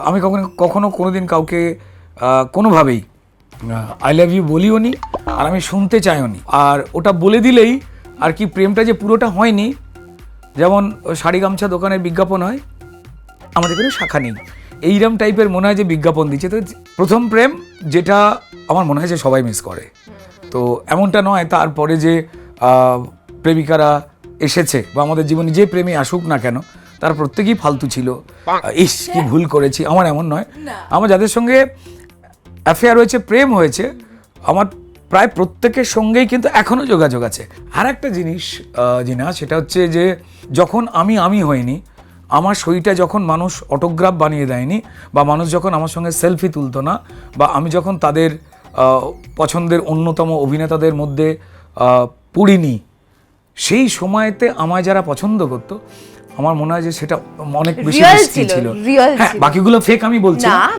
আমি কখনো কোনোদিন কাউকে কোনোভাবেই আই লাভ ইউ বলিও নি, আর আমি শুনতে চাইও নি। আর ওটা বলে দিলেই আর কি প্রেমটা যে পুরোটা হয়নি, যেমন শাড়ি গামছা দোকানের বিজ্ঞাপন হয়, আমাদের কোনো শাখা নেই, এইরকম টাইপের মনে হয় যে বিজ্ঞাপন দিচ্ছে। তো প্রথম প্রেম যেটা আমার মনে হয় যে সবাই মিস করে, তো এমনটা নয় তারপরে যে প্রেমিকারা এসেছে বা আমাদের জীবনে যে প্রেমী আসুক না কেন তার প্রত্যেকেই ফালতু ছিল, ইস কি ভুল করেছি, আমার এমন নয়। আমার যাদের সঙ্গে অ্যাফেয়ার হয়েছে, প্রেম হয়েছে, আমার প্রায় প্রত্যেকের সঙ্গেই কিন্তু এখনও যোগাযোগ আছে। আর একটা জিনিস জিনা, সেটা হচ্ছে যে যখন আমি হইনি, আমার সইটা যখন মানুষ অটোগ্রাফ বানিয়ে দেয়নি, বা মানুষ যখন আমার সঙ্গে সেলফি তুলতো না, বা আমি যখন তাদের পছন্দের অন্যতম অভিনেতাদের মধ্যে পড়িনি, সেই সময়তে আমায় যারা পছন্দ করতো, আমার মনে হয় যে সেটা অনেক বেশি রিস্কি ছিল। হ্যাঁ, বাকিগুলো ফেক আমি বলছি না।